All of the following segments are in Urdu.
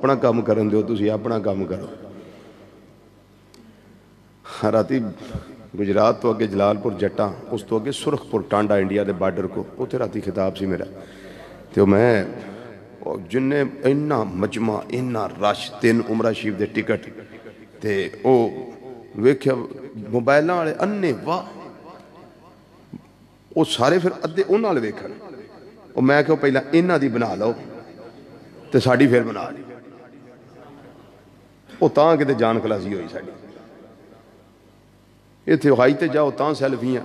اپنا کام کرن دیو تسی اپنا کام کرو راتی گجرات تو اگے جلال پور جٹا اس تو اگے سرخ پور ٹانڈا انڈیا دے بارڈر کو اتھے راتی خطاب سی میرا تو میں جنہیں اینا مجمع اینا رش 3 عمرہ شریف دے ٹکٹ تے او ویکھیا موبائلاں والے انے واہ وہ سارے پھر ادھے انہاں والے ویکھن او میں کہ پہلا انہاں دی بنا لو تے ساڈی پھر بنا لی او تاں کتے جان خلاصی ہوئی ساڈی ایتھے ہائی تے جاؤ تاں سیلفیاں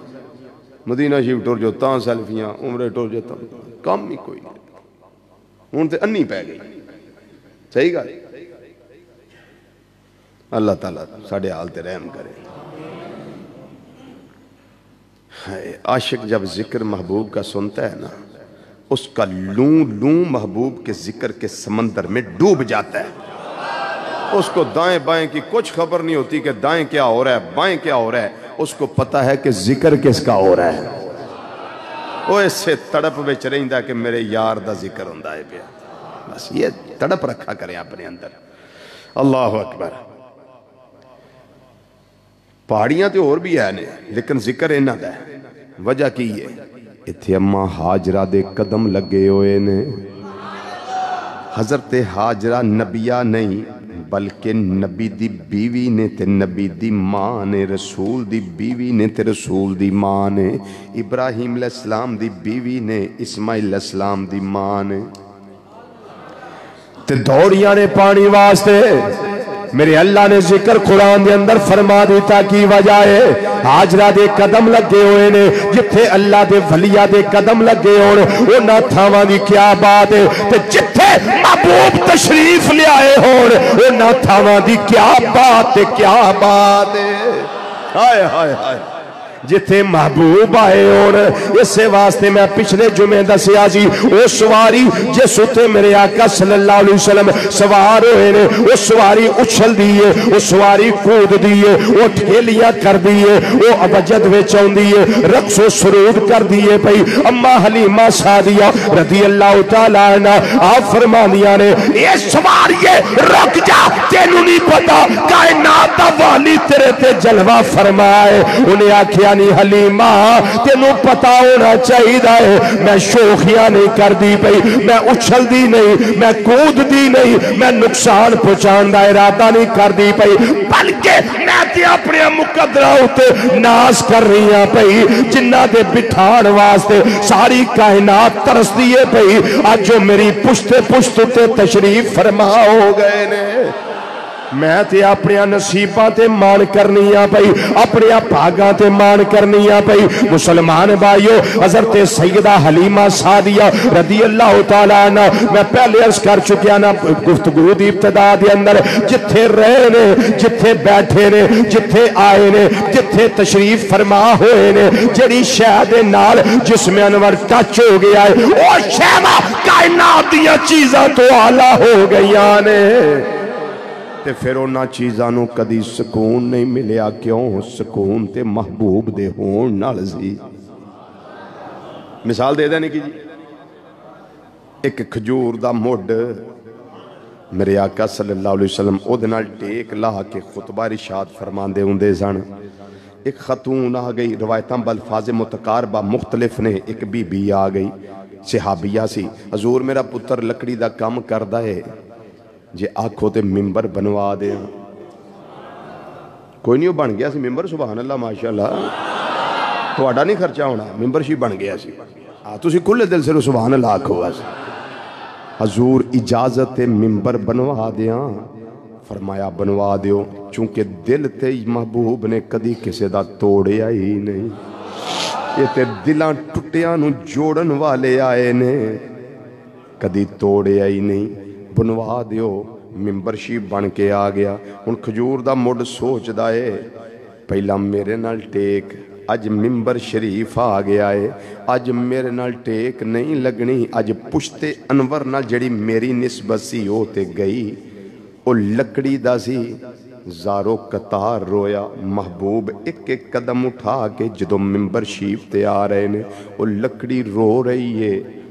مدینہ شریف ٹر جو تاں سیلفیاں عمرے ٹر جو تاں کام ہی کوئی نہیں ہوں تے انی پہ گئی صحیح گا اللہ تعالیٰ ساڑھے حال تے رحم کرے عاشق جب ذکر محبوب کا سنتا ہے نا اس کا لوں لوں محبوب کے ذکر کے سمندر میں ڈوب جاتا ہے اس کو دائیں بائیں کی کچھ خبر نہیں ہوتی کہ دائیں کیا ہو رہا ہے بائیں کیا ہو رہا ہے اس کو پتا ہے کہ ذکر کس کا ہو رہا ہے وہ اس سے تڑپ بچ رہندہ کہ میرے یار دا ذکر ہوندہ ہے پیا بس یہ تڑپ رکھا کریں اپنے اندر اللہ اکبر پہاڑیاں تو اور بھی ہے لیکن ذکر انہاں دا ہے وجہ کی ہے اتھے اماں حاجرہ دے قدم لگے ہوئے نے حضرت حاجرہ نبیہ نہیں بلکہ نبی دی بیوی نے تے نبی دی ماں نے رسول دی بیوی نے تے رسول دی ماں نے ابراہیم علیہ السلام دی بیوی نے اسماعیل علیہ السلام دی ماں نے تے دوڑیاں نے پانی واسطے میرے اللہ نے ذکر قرآن دے اندر فرما دیتا کی وجہ ہے حاجرہ دے قدم لگے ہوئے نے جتھے اللہ دے ولیہ دے قدم لگے ہوئے وہ نہ تھاواں دی کیا بات ہے تے جتھے محبوب تشریف لے آئے ہوئے وہ نہ تھاواں دی کیا بات ہے کیا بات ہے ہائے ہائے ہائے جتھے محبوب آئے اور اسے واسطے میں پچھلے جمعے دسیا جی وہ سواری جس اتے میرے آقا صلی اللہ علیہ وسلم سوار ہوئے نے وہ سواری اچھل دیئے وہ سواری کود دیئے وہ ٹھیلیاں کر دیئے وہ ابجد وچاؤں دیئے رقص و سرود کر دیئے پئی اما حلیمہ سعدیہ رضی اللہ تعالیٰ عنہ آپ فرمانیاں نے یہ سواریے رک جا تینوں نہیں پتا کائنات والی تیرے تے جلوہ فرمائے انہیں آکھیا نہیں حلیمہ تینوں پتا ہونا چاہیے میں شوخیاں نہیں کر دی پئی میں اچھل دی نہیں میں کود دی نہیں میں نقصان پہنچان دا ارادہ نہیں کر دی پئی بلکہ میں تے اپنے مقدرہ ہوتے ناز کر رہی ہیں پئی جنہ دے بٹھان واسطے ساری کائنات ترس دیئے پئی آج جو میری پشت تے تشریف فرما ہو گئے نے میں تے اپنے نصیباں تے مان کرنیاں پئی اپنے بھاگاں تے مان کرنیاں پئی مسلمان بھائیو حضرت سیدہ حلیمہ سعدیہ رضی اللہ تعالیٰ عنہ میں پہلے عرض کر چکیا نا گفتگو دی ابتدا دے اندر جتھے رہے نے جتھے بیٹھے نے جتھے آئے نے جتھے تشریف فرما ہوئے نے جڑی شہد نال جسم انور ٹچ ہو گیا ہے وہ شہدہ کائنات دیاں چیزاں تو آلہ ہو گئیاں نے تے پھر انہاں چیزانوں کدی سکون نہیں ملیا کیوں سکون تے محبوب دے ہون نال سی مثال دے دینے کی جی ایک کھجور دا مڈ میرے آقا صلی اللہ علیہ وسلم او دے نال ٹیک لا کے خطبہ ارشاد فرماندے ہوندے سن ایک خاتون آ گئی روایتاں بالفاظ متقاربہ مختلف نے ایک بی بی آ گئی صحابیہ سی حضور میرا پتر لکڑی دا کام کردہ ہے جے آنکھوں تے ممبر بنوا دے کوئی نہیں وہ بن گیا سی ممبر سبحان اللہ ماشاءاللہ تو اڈا نہیں خرچہ ہونا ممبر شی بن گیا سی تسی کل دل سے سبحان اللہ آنکھو حضور اجازت ممبر بنوا دیا فرمایا بنوا دیو چونکہ دل تے محبوب نے کدی کسے دا توڑیا ہی نہیں یہ تے دلاں ٹٹیاں نو جوڑن والے آئے نے کدی توڑیا ہی نہیں بنوا دیو ممبرشپ بن کے آ گیا ان کھجور دا مڈ سوچ دائے پہلا میرے نال ٹیک اج ممبر شریف آ گیا ہے اج میرے نال ٹیک نہیں لگنی اج پشت انور نال جڑی میری نسبت سی ہوتے گئی او لکڑی دا سی زارو قطار رویا محبوب ایک ایک قدم اٹھا کے جدو ممبر شریف تے آ رہے نے او لکڑی رو رہی ہے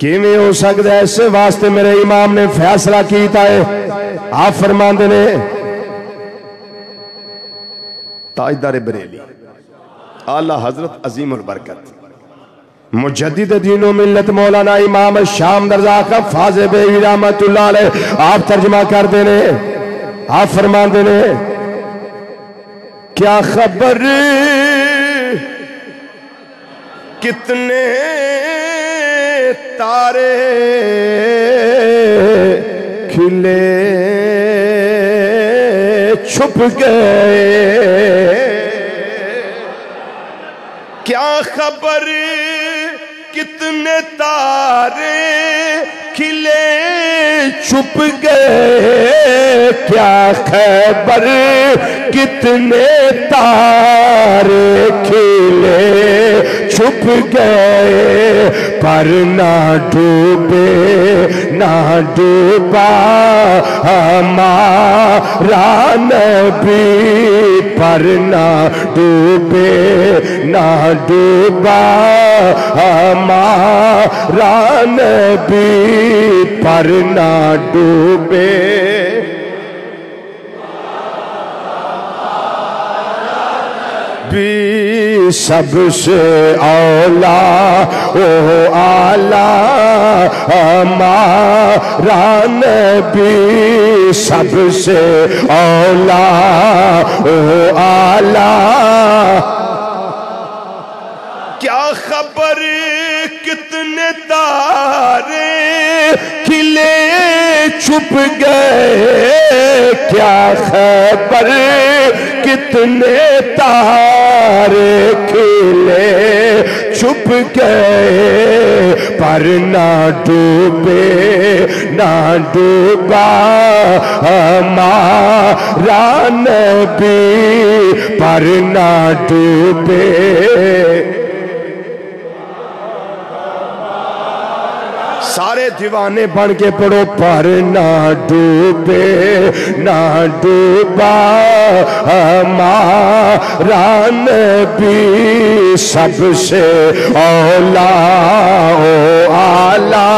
کیویں ہو سکتا ہے؟ اس واسطے میرے امام نے فیصلہ کیتا ہے، آپ فرماندے نے تاجدار بریلی اعلی حضرت عظیم البرکت مجدد دین و ملت مولانا امام شام رضا کا فاضل بیوی رحمت اللہ علیہ آپ ترجمہ کر دینے، آپ فرمان دینے کیا خبر کتنے تارے کھلے چھپ گئے، کیا خبر کتنے تارے کھلے چھپ گئے، کیا خبر کتنے تارے کھلے چھپ گئے، پر نہ ڈوبے نہ ڈوبا ہمارا نبی، پر نہ ڈوبے نہ ڈوبا ہمارا نبی، پر نہ ڈوبے بھی سب سے اولا او آلہ ہمارا نبی، سب سے اولا او آلہ، کیا خبر کتنے تارے کھلے چھپ گئے، کیا خبر کتنے تارے کھلے چھپ گئے، پر نہ ڈوبے نہ ڈوبا ہمارا نبی، پر نہ ڈوبے سارے دیوانے بن کے پڑھو، پر نہ ڈوبے نہ ڈوبا ہمارا نبی، سب سے اولا او آلہ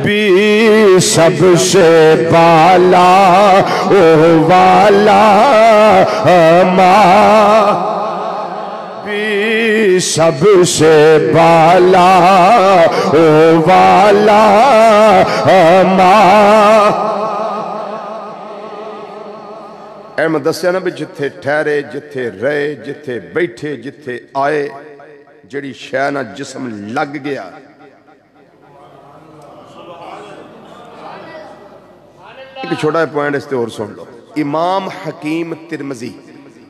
بھی سب سے بالا او والا ہمارا، سب سے بالا او والا احمد دسیا نا بھی جتھے ٹھہرے، جتھے رہے، جتھے بیٹھے، جتھے آئے، جڑی شے نہ جسم لگ گیا، ایک چھوٹا پوائنٹ اس تے اور سن لو۔ امام حکیم ترمذی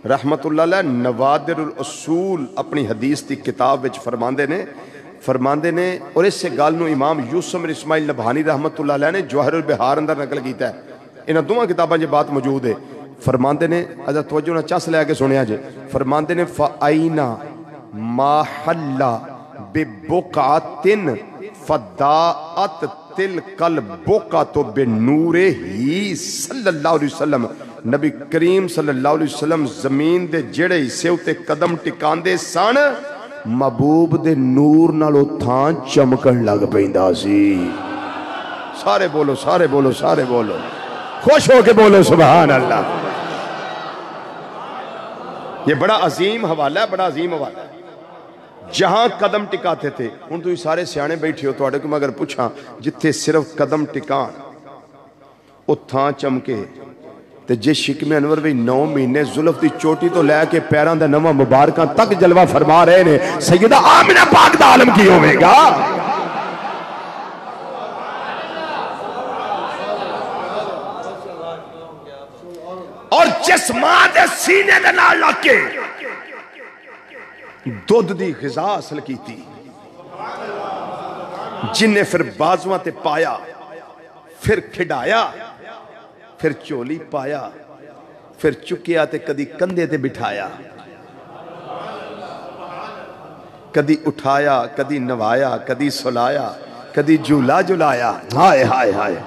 رحمت اللہ علیہ نوادر الاصول اپنی حدیث دی کتاب وچ فرماندے نے اور اس سے گل نو امام یوسف بن اسماعیل نبہانی رحمت اللہ علیہ نے جوہر البحار اندر نقل کیتا ہے، انہاں دوواں کتاباں یہ بات موجود ہے۔ فرماندے نے اگر توجہ نہ چس لے کے سنیا جے، فرماندے نے فَأَيْنَ مَا حَلَّ بِبُقْعَةٍ فَدَاءَتْ تِلْكَ الْبُقْعَةُ بِنُورِهِ صلی اللہ علیہ وسلم، نبی کریم صلی اللہ علیہ وسلم زمین دے جڑے حصے اتے قدم ٹکان دے سن، محبوب دے نور نالو تھان چمکن لگ پیندا سی۔ سارے بولو سارے بولو سارے بولو، خوش ہو کے بولو سبحان اللہ۔ یہ بڑا عظیم حوالہ ہے، بڑا عظیم حوالہ ہے۔ جہاں قدم ٹکاتے تھے، ان تو ہی سارے سیانے بیٹھے ہو، تو اڑے کو میں اگر پوچھا جتھے صرف قدم ٹکان او تھان چمکے، تے جے شکم انور بھی 9 مہینے زلف دی چوٹی تو لے کے پیران دا نواں مبارکاں تک جلوہ فرما رہے نے، سیدہ آمنہ پاک دا عالم کی ہوئے گا۔ اور جس ماں دے سینے دے نال لگ کے دودھ دی غذا حاصل کی تھی، جن نے پھر بازواں تے پایا، پھر کھڑایا، پھر چولی پایا، پھر چکیا تے کدی کندھے تے بٹھایا، کدی اٹھایا، کدی نوایا، کدی سلایا، کدی جھولا جھلایا، ہائے ہائے ہائے۔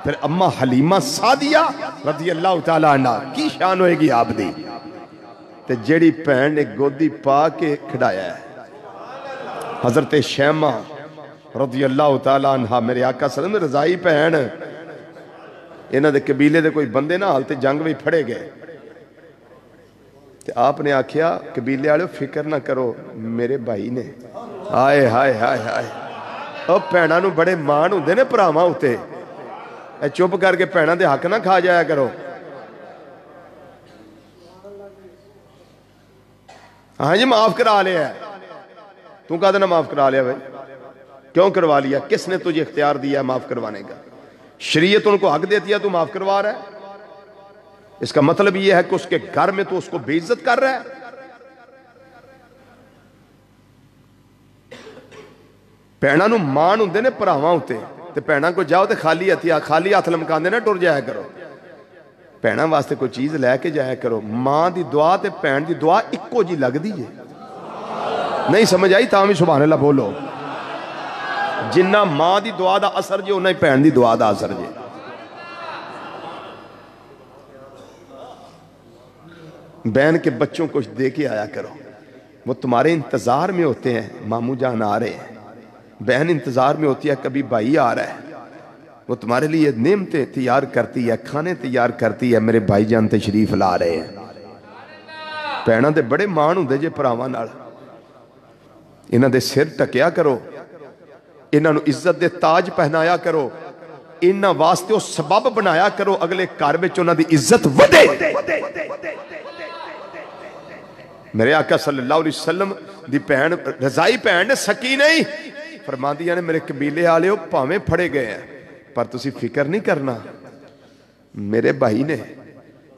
پھر اماں حلیمہ سعدیہ رضی اللہ تعالیٰ عنہ کی شان ہوئے گی آپ دی، تے جیڑی پہن نے گودی پا کے کھڑایا ہے، حضرت شیمہ رضی اللہ تعالیٰ عنہ میرے آقا صلی اللہ علیہ وسلم رضائی بہن انہاں دے قبیلے دے کوئی بندے نہ حالتے جنگ بھی پھڑے گئے تے آپ نے آکھیا قبیلے والے فکر نہ کرو میرے بھائی نے ہائے ہائے ہائے ہائے او بھیناں نوں بڑے مان ہوندے نے بھراواں اُتے اے چپ کر کے بھیناں دے حق نہ کھا جایا کرو ہاں جی معاف کرا لیا ہے تو کہا دینا معاف کرا لیا بھائی کیوں کروا لیا کس نے تجھے اختیار دیا ہے معاف کروانے کا شریعت ان کو حق دیتی ہے تو معاف کروا رہا ہے اس کا مطلب یہ ہے کہ اس کے گھر میں تو اس کو بے عزت کر رہا ہے بھیناں نوں مان ہوندے نے بھراواں ہوتے تے بھیناں کو جاؤ تے خالی ہاتھ لمکاندے نہ ٹر جایا کرو بھیناں واسطے کوئی چیز لے کے جایا کرو ماں دی دعا تے بھین دی دعا اکو جی لگ دیجئے نہیں سمجھ آئی تاں بھی سبحان اللہ بولو جنہ ماں دی دعا دا اثر جو انہیں بھین دی دعا دا اثر جو بہن کے بچوں کو دے کے آیا کرو وہ تمہارے انتظار میں ہوتے ہیں ماموں جان آ رہے ہیں بہن انتظار میں ہوتی ہے کبھی بھائی آ رہا ہے وہ تمہارے لیے نعمتیں تیار کرتی ہے کھانے تیار کرتی ہے میرے بھائی جان تشریف لا رہے ہیں بہناں دے بڑے مان ہوندے جے بھراواں نال انہاں دے سر ٹکیا کرو انہاں نوں عزت دے تاج پہنایا کرو انہاں واسطے او سبب بنایا کرو اگلے گھر وچ انہاں دی عزت ودے میرے آقا صلی اللہ علیہ وسلم دی بہن رضائی بہن نے سکی نہیں فرماندیاں نے میرے قبیلے والے ہو پاویں پھڑے گئے ہیں پر تسی فکر نہیں کرنا میرے بھائی نے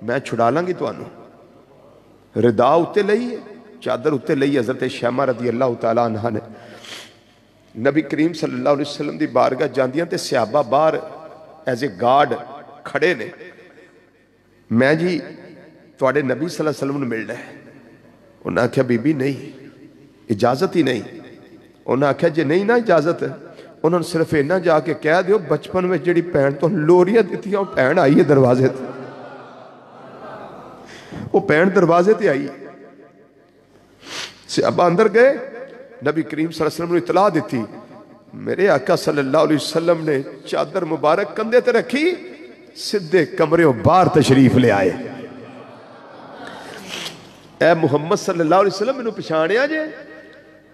میں چھڑا لاں گی تانوں ردا اتے لئی چادر اتے لئی حضرت شیمہ رضی اللہ تعالیٰ عنہ نے نبی کریم صلی اللہ علیہ وسلم دی بارگاہ جاندیاں تے صحابہ باہر ایز اے گارڈ کھڑے نے میں جی تواڈے نبی صلی اللہ علیہ وسلم نے ملنا ہے انہاں آکھیا بی بی نہیں اجازت ہی نہیں انہاں آکھیا جے نہیں نا اجازت انہوں نے صرف اینا جا کے کہہ دیو بچپن میں جڑی پہن تو لوریاں دیتی ہیں وہ پہن آئی ہے دروازے تے وہ پہن دروازے تے آئی صحابہ اندر گئے نبی کریم صلی اللہ علیہ وسلم نے اطلاع دیتی میرے آقا صلی اللہ علیہ وسلم نے چادر مبارک کندھے تے رکھی سدھے کمرے باہر تشریف لے آئے اے محمد صلی اللہ علیہ وسلم میں پچھانیا جے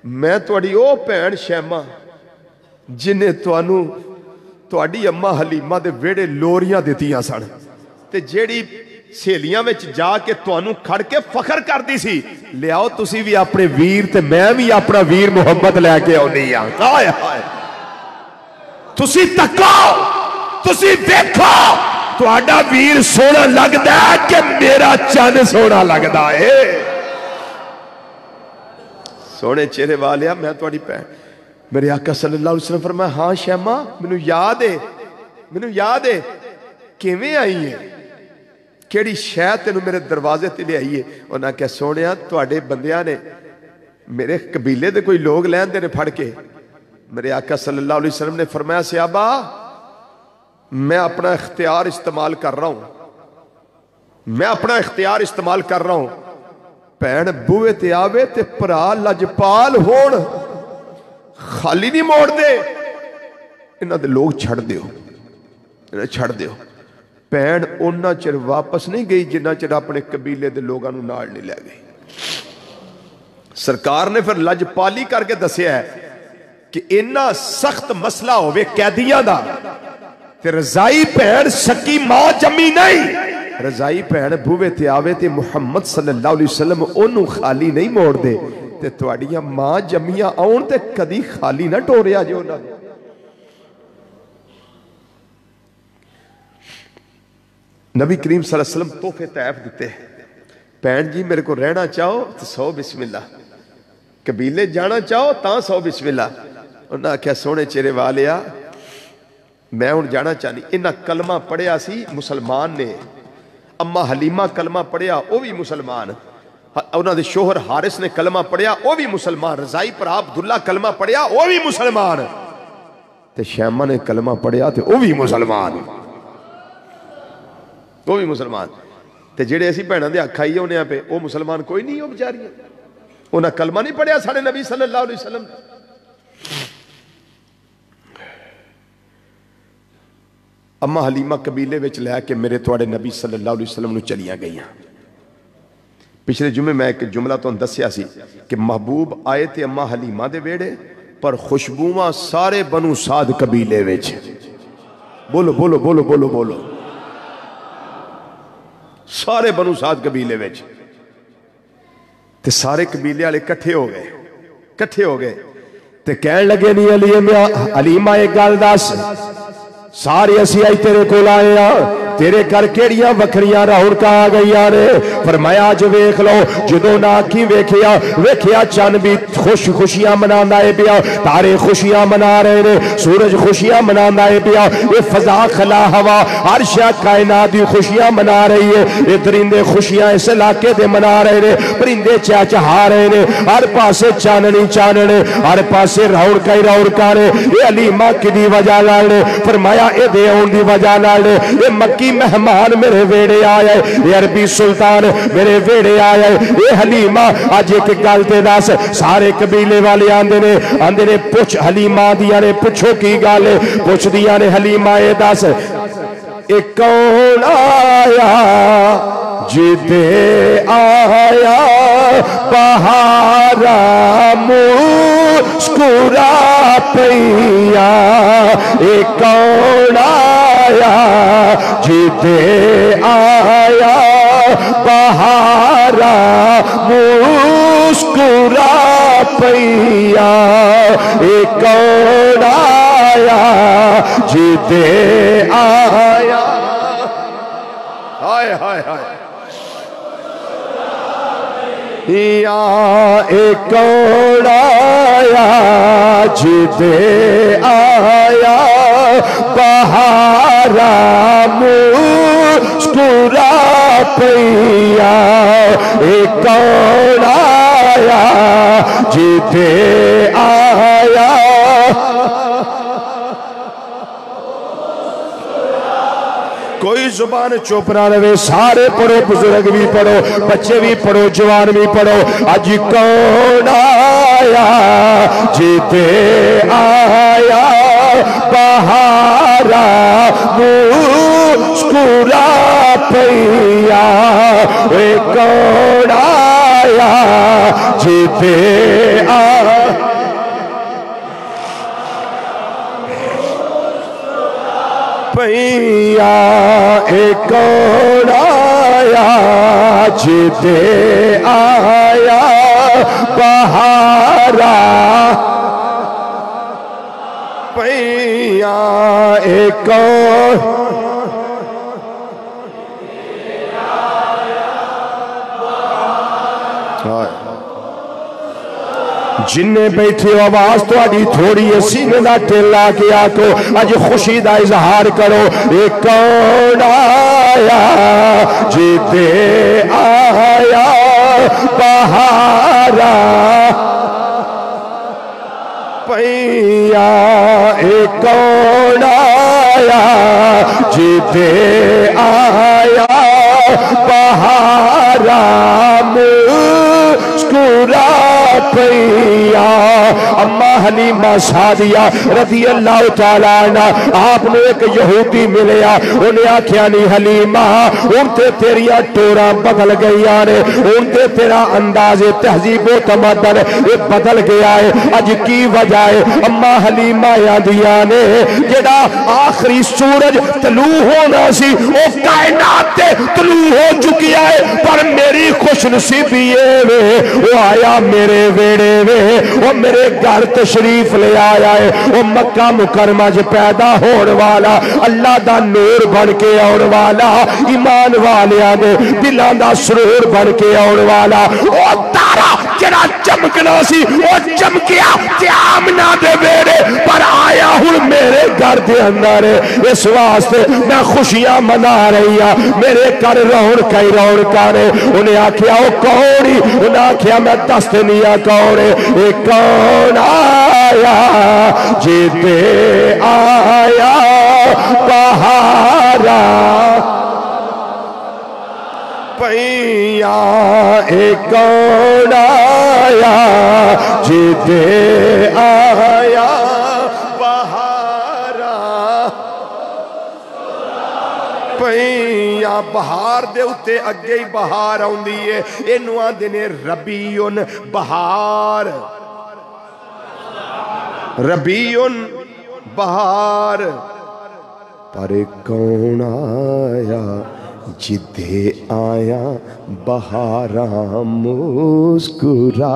میں تواڈی او بہن شیمہ جنہیں تواڈی اماں حلیمہ دے ویڑے لوریاں دیتیاں سن تے جیڑی سہیلیاں وچ جا کے تانوں کھڑ کے فخر کردی سی لے آؤ تسی بھی اپنے ویر تے میں بھی اپنا ویر محمد لے کے آونی ہاں ہائے ہائے تسی تکو تسی دیکھو تہاڈا ویر سونا لگدا ہے کہ میرا چن سونا لگدا ہے سونے چہرے والیا میں تواڈی بہن میرے آقا صلی اللہ علیہ وسلم فرمایا ہاں شیمہ مینوں یاد ہے کیویں آئی ہے کیڑی شے تینوں میرے دروازے تے لے آئی ہے انہاں کہا سونیا تواڈے بندیاں نے میرے قبیلے دے کوئی لوگ لیندے نے پھڑ کے میرے آقا صلی اللہ علیہ وسلم نے فرمایا صحابہ میں اپنا اختیار استعمال کر رہا ہوں بہن بوئے تے آوے تے پرا لجپال ہون خالی نہیں موڑ دے انہاں دے لوگ چھڑ دیو بہن انہاں چر واپس نہیں گئی جنہ چر اپنے قبیلے دے لوگاں نوں نال نہیں لے گئی سرکار نے پھر لجپالی کر کے دسیا ہے کہ انہاں سخت مسئلہ ہوئے قیدیاں دا تے رضائی بہن سکی ماں جمی نہیں رضائی بہن بھوے تے آوے تے محمد صلی اللہ علیہ وسلم انہوں خالی نہیں موڑ دے تے تواڈیاں ماں جمیاں آن تے کدی خالی نہ ٹوریا جو نہ نبی کریم صلی اللہ علیہ وسلم تحفے طیف دیتے ہیں بہن جی میرے کو رہنا چاہو تو سو بسم اللہ قبیلے جانا چاہو تاں سو بسم اللہ انہاں کہا سونے چہرے والیا میں ہوں جانا چاہنی انہاں کلمہ پڑھیا سی مسلمان نے اما حلیمہ کلمہ پڑھیا وہ بھی مسلمان انہاں دے شوہر حارث نے کلمہ پڑھیا وہ بھی مسلمان رضائی پر عبداللہ کلمہ پڑھیا وہ بھی مسلمان تے شیمہ نے کلمہ پڑھیا تے وہ بھی مسلمان تے جڑے ایسی بہناں دے حق آئی انہاں پہ وہ مسلمان کوئی نہیں ہو بیچاری انہاں کلمہ نہیں پڑھیا ساڑھے نبی صلی اللہ علیہ وسلم اما حلیمہ قبیلے وچ لے کے میرے تواڈے نبی صلی اللہ علیہ وسلم نو چلیاں گئیاں. پچھلے جمعے میں ایک جملہ تو دسیا سی کہ محبوب آئے تھے اما حلیمہ دے ویڑے پر خوشبوواں سارے بنو سعد قبیلے وچ. بولو بولو بولو بولو بولو. سارے بنو سعد قبیلے وچ تے سارے قبیلے والے کٹھے ہو گئے تے کہن لگے نہیں حلیمہ ایک گل دس سارے اسی آئی تیرے کول آئے ہاں تیرے کر کیڑیاں وکھریاں رونقاں آ گئیاں نے. فرمایا اج ویکھ لو جدوں نہ اکھیں ویکھیا چن بھی خوشیاں مناندا اے پیا تارے خوشیاں منا رہے نے سورج خوشیاں مناندا اے پیا اے فضا خلا ہوا ہر شے کائنات دی خوشیاں منا رہی ہے. اے درندے خوشیاں اس علاقے دے منا رہے نے پرندے چہچہا رہے نے ہر پاسے چاننے ہر پاسے رونقاں نے. اے حلیمہ کدی وجہ نال نے فرمایا اے دے اون دی وجہ نال نے اے مکی مہمان میرے ویڑے آیا ہے اے عربی سلطان میرے ویڑے آیا ہے. اے حلیمہ آج ایک گل تے دس سارے قبیلے والے آندے نے پوچھ حلیمہ دیاں نے پوچھو کی گل ہے پوچھ دیاں نے حلیمہ اے دس اے کون آیا جدے آیا بہارا مسکرا پیا اے کون آیا جدے آیا بہارا مسکرا پیا اے کون آیا جدے آیا. ہائے ہائے ہائے یا اے کون آیا جدے آیا بہارا مسکرا پیا اے کون آیا جدے آیا. کوئی زبان چپ نہ رہے سارے پڑھو بزرگ بھی پڑھو بچے بھی پڑھو جوان بھی پڑھو. اج کون آیا جدے آیا بہارا مسکرا پیا اے کون آیا جدے آیا. پیا اے کون آیا جدے آیا بہارا پیا اے کون جنہیں بیٹھے ہو آواز تو آڈی تھوڑی ہے سینے دا ٹیلا کیا کو آج خوشی دا اظہار کرو اے کون آیا جدے آیا بہارا پیا اے کون آیا جدے آیا بہارا مسکرا پیا. اما حلیمہ سعدیہ رضی اللہ تعالیٰ عنہ آپ نے ایک یہودی ملیا انہیں آکھیا نہیں حلیمہ ان تے تیریا ٹوراں بدل گیا نے ان تے تیرا انداز تہذیب و تمدن بدل گیا ہے اج کی وجہ ہے. اما حلیمہ یادیاں نے جڑا آخری سورج طلوع ہونا سی وہ کائنات تے طلوع ہو چکی ہے پر میری خوش نصیبی ہے وہ آیا میرے ویڑے میں وہ میرے گھر تشریف لے آیا ہے وہ مکہ مکرمہ جو پیدا ہونے والا اللہ دا نور بن کے آنے والا ایمان والیاں نے دلان دا سرور بن کے آنے والا وہ تارا جڑا چمکنا سی وہ چمکیا تے آمنہ دے ویڑے پر آیا ہوں میرے گھر دے اندر اس واسطے میں خوشیاں منا رہی ہوں میرے گھر رونقاں نے انہیں آکھیا وہ کونی انہیں آکھیا میں دستنیا کون اے کون آیا جدے آیا بہارا پیا اے کون آیا جدے آیا بہارا پئیاں بہار دے اتے اگے ہی بہار آؤندی ہے اینو آندے نے ربیعن بہار ربیعن بہار پر کون آیا جدے آیا بہاراں مسکرا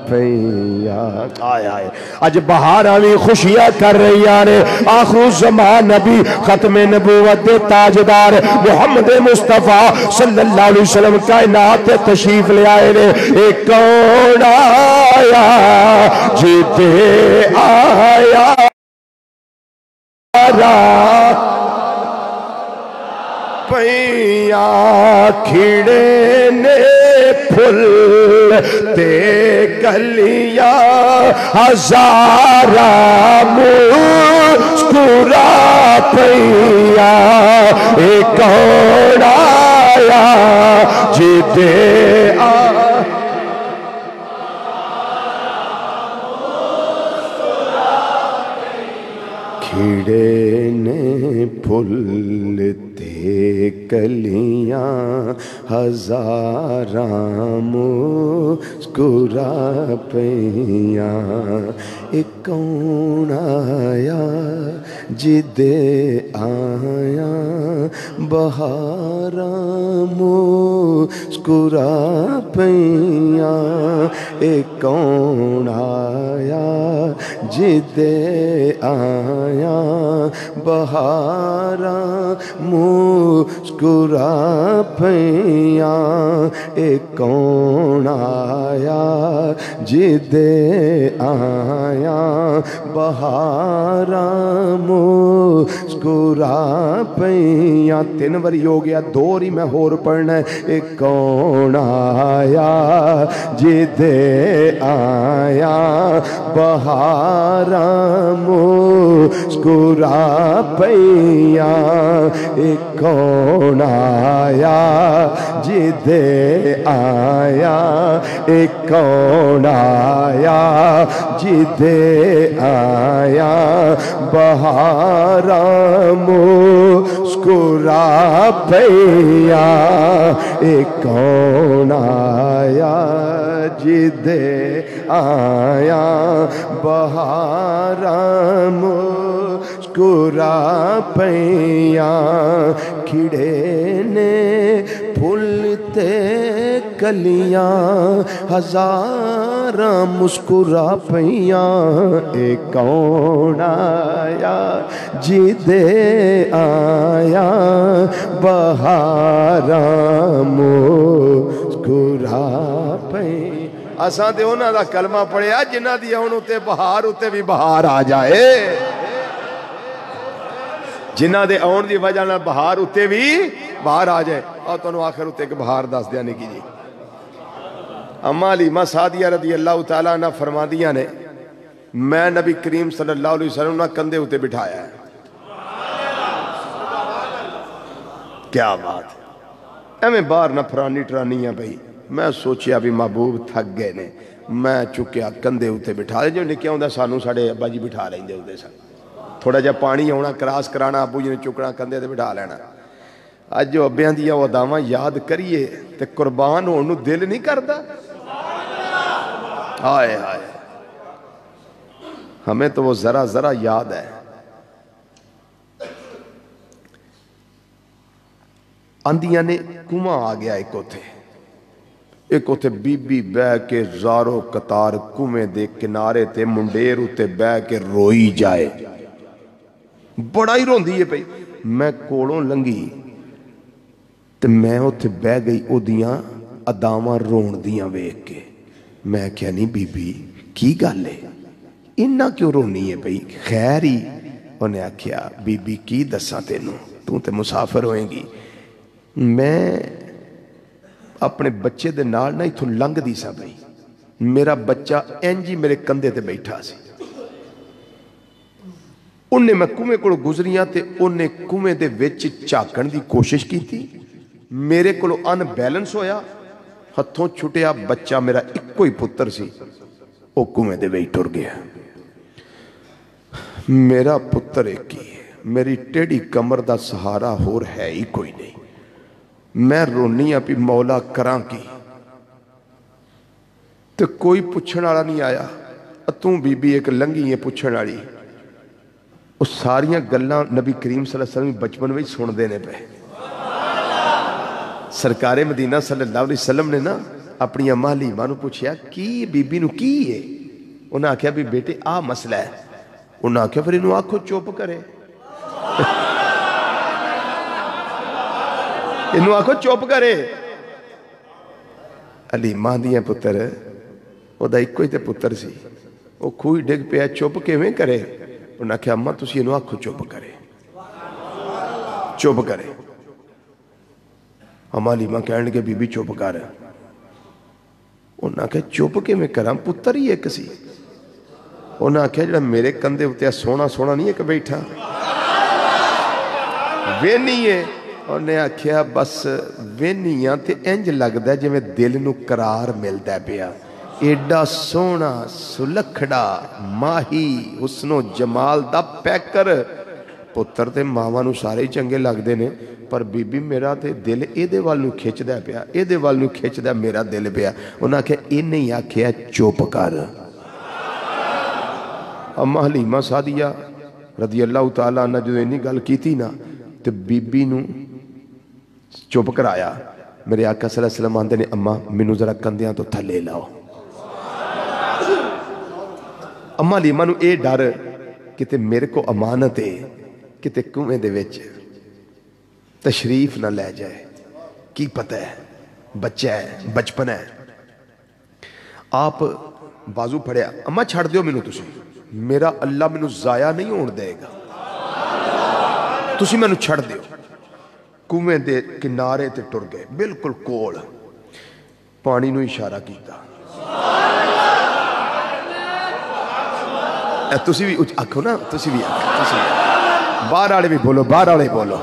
پیا آیا ہے اج بہاراں بھی خوشیاں کر رہی آنے آخر زمان نبی ختم نبوت دے تاجدار محمد مصطفیٰ صلی اللہ علیہ وسلم کائنات تشریف لے آئے نے ایک کون آیا جدے آیا پئیاں کھڑے نے پھل تے گلیاں ہزارہ مسکرا پئیاں اے کون آیا جدے کھڑے نے پھول تے کلیاں ہزاراں مسکرا پئیاں اے کون آیا جدے آیا بہاراں مسکرا پئیاں اے کون آیا جدے آیا بہاراں مسکرا پئیاں اے کون آیا جدے آیا بہاراں مسکرا پئیاں تین واری ہو گیا دو ری میں ہور پڑھنا ہے اے کون آیا جدے آیا بہاراں مسکرا پئیاں اے کون آیا جدے آیا اے کون آیا جدے آیا بہاراں مسکرا پئیاں اے کون آیا جدے آیا بہاراں مسکرا پئیاں کھڑے نے پھول تے کلیاں ہزاراں مسکرا پئیاں اے کون آیا جدے آیا بہاراں مسکرا پئیاں اساں تے انہاں دا کلمہ پڑھیا جنہاں دی اون اتے بہار اتے بھی بہار آ جائے جنہاں دے اون دی وجہ نال بہار اتے بھی بہار آ جائے اور تو آخر اتے کہ بہار دس دیا نہیں کی جی اما علیمہ سعدیہ رضی اللہ تعالیٰ عنہ فرما دیا نے میں نبی کریم صلی اللہ علیہ وسلم نے کندھے اتے بٹھایا ہے کیا بات ہے میں باہر نہ پرانی ٹرانی ہیں بھئی میں سوچیا بھی محبوب تھک گئے نے میں چکیا کندھے اتے بٹھا دے جو نکیا ہوں دا سانو ساڑے ابا جی بٹھا لیں دے ہوتے سن تھوڑا جا پانی ہونا کراس کرانا ابو جی نے چکنا کندھے تے بٹھا لینا آج جو ابیاں دیا وہ دامہ یاد کریے تے قربان ہونو دل نہیں کردا آئے آئے ہمیں تو وہ ذرا ذرا یاد ہے اندیاں نے کمہ آ گیا ایک ہوتے بی بی بے کے زارو قطار کمے دے کنارے تے منڈیر ہوتے بے کے روئی جائے بڑا ہی رون دیئے پہی میں کوڑوں لنگی تے میں ہوتے بے گئی او دیاں ادامہ رون دیاں ویک کے میں کیا نہیں بی بی کی گالے انہا کیوں رونی ہے پہی خیری انہیں آکھیا بی بی کی دساں تینوں تو تے مسافر ہوئیں گی میں اپنے بچے دے نال نہ اتھو لنگ دی سا بھئی میرا بچہ اینجی میرے کندھے تے بیٹھا سی انہیں میں کمے کو گزریاں تے انہیں کمے دے ویچ چاکن دی کوشش کی تھی میرے کو ان بیلنس ہویا ہتھوں چھٹیا بچہ میرا ایک کوئی پتر سی او کمے دے ویچ ٹر گیا میرا پتر ایک کی میری ٹیڑھی کمر دا سہارا ہور ہے ہی کوئی نہیں، میں رونی اپی مولا کراں کی، تو کوئی پوچھن والا نہیں آیا، توں بی بی ایک لنگی ہے پوچھن والی، اس ساریاں گلاں نبی کریم صلی اللہ علیہ وسلم بچپن میں سن دینے پہ۔ سرکار مدینہ صلی اللہ علیہ وسلم نے نا اپنی اماں حلیمہ نو پوچھیا کی بی بی نو کی ہے؟ انہاں آکھیا بھی بیٹے آ مسئلہ ہے، انہاں آکھیا پھر انہوں آنکھو چوپ کرے، انہوں آنکھو چوپ کرے۔ حلیمہ دیاں پتر او دا ایک کوئی تے پتر سی، وہ کھوئی ڈگ پہ چوپ کے میں کرے، انہاں آکھیا اماں تسی انہوں آنکھو چوپ کرے، چوپ کرے۔ اماں حلیمہ کہنے کے بی بی چوپ کر، انہاں کہا چوپ کے میں کراں پتر ہی ایک سی، انہاں کہا جڑا میرے کندے ہوتے سونا سونا نہیں ایک بیٹھا وہ نہیں ہے، انہیں کہا بس وہ نہیں ہے تے انج لگ دا جی میں دل نو قرار مل دا پیا، ایڈا سونا سلکھڑا ماہی حسن و جمال دا پیکر، پتر تے ماما نو سارے ہی چنگے لگ دے نے، پر بی بی میرا تے دل اے دے والنو کھچ دا پیا، اے دے والنو کھچ دا میرا دل پیا، انہاں کہ انہیں یا کیا چوپ کر۔ اماں حلیمہ سعدیہ رضی اللہ تعالیٰ عنہ جو انہی گل کی تھی نا تے بی بی نو چوپ کر آیا، میرے آقا صلی اللہ علیہ وسلم آندے نے اماں منو ذرا کندیاں تو تھلے لاؤ۔ اماں حلیمہ نو اے ڈر کہ تے میرے کو امانت ہے کہ تے کنویں دے وچ تشریف نہ لے جائے، کی پتہ ہے بچہ ہے بچپن ہے۔ آپ بازو پھڑیا اماں چھڑ دیو منو تسی، میرا اللہ منو ضائع نہیں ہون دے گا، تسی منو چھڑ دیو۔ کنویں دے کنارے تے ٹر گئے بالکل کول، پانی نو اشارہ کیتا، تسی بھی آکھو نا، تسی بھی آکھو، باہر آلے بھی بولو، باہر آلے بولو۔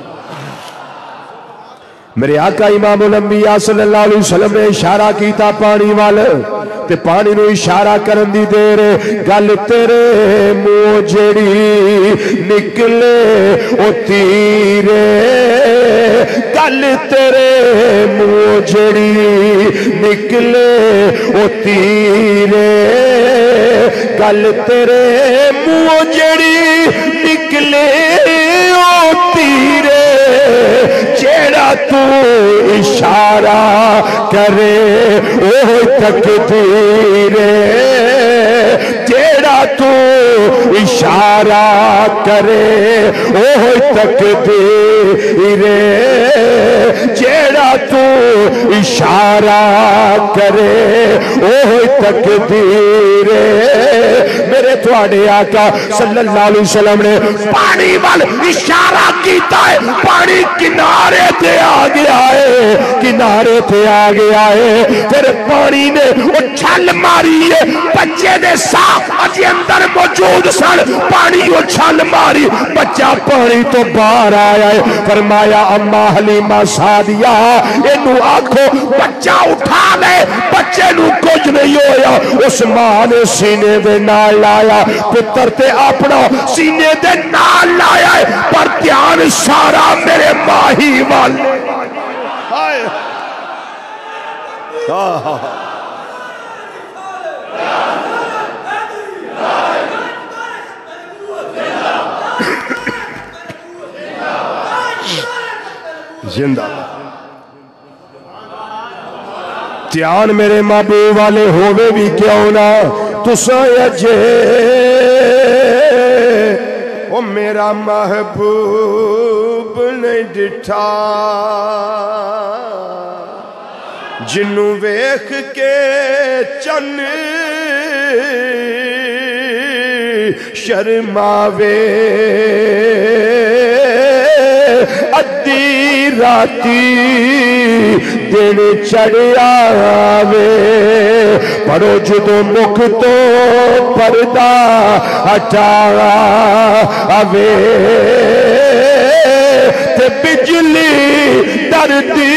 میرے آقا امام الانبیاء صلی اللہ علیہ وسلم نے اشارہ کیتا پانی والے تے پانی نو اشارہ کرن دی دیر گل تیرے منہ جڑی نکلے او تیرے، گل تیرے منہ جڑی نکلے او تیرے، گل تیرے منہ جڑی نکلے او تیرے، جیڑا تو اشارہ کرے اوہ تقدیر، جیڑا تو اشارہ کرے اوہ تقدیر، جیڑا تو اشارہ کرے اوہ تقدیر۔ میرے تھوڑے آقا صلی اللہ علیہ وسلم نے پانی وال اشارہ کیتا ہے، پانی کنارے تے آ گیا ہے، کنارے تے آ گیا ہے، پھر پانی نے وہ چھل ماری ہے، بچے دے صاف اجے اندر موجود سن، پانی وہ چھل ماری، بچہ پانی تو باہر آیا ہے، فرمایا اماں حلیمہ سعدیہ انہوں آنکھو بچہ اٹھا لے، بچے نو کچھ نہیں ہویا، اس ماں نے سینے دے نال لایا، پتر تے اپنا سینے دے نال لایا ہے، پر دھیان سارا میرے ماہی والے زندہ دھیان میرے محبوب والے ہوئے بھی کیوں نہ تساں اجے او میرا محبوب نہیں ڈٹھا جنوں ویکھ کے چن شرماوے ادھی راتی دن چڑھیا وے پڑھو جدو مکھ تو پردہ ہٹایا آوے تے بجلی ڈردی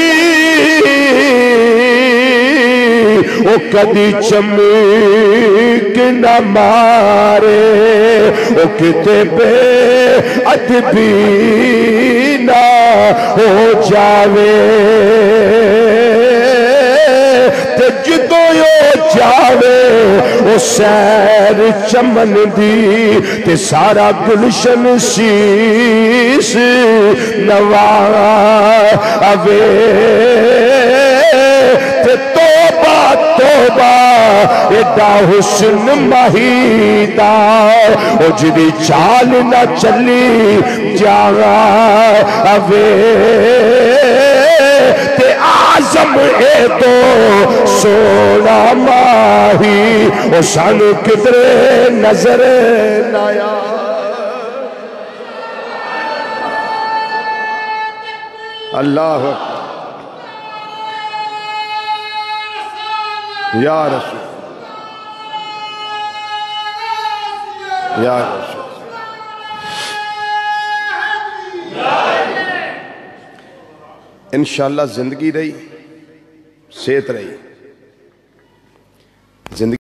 او کدی چمک نہ مارے او کتے بے ادبی نہ ہو جاوے تے جدو یو جاوے او سیر چمن دی تے سارا گلشن شیش نواوے تے توبہ توبہ ایڈا حسن مہیدہ او جدی چال نہ چلی جاوے تے آزم اے تو سونا ماہی او سان کدرے نظر نایا اللہ یا رسول یا رسول انشاءاللہ زندگی رہی صحت رہی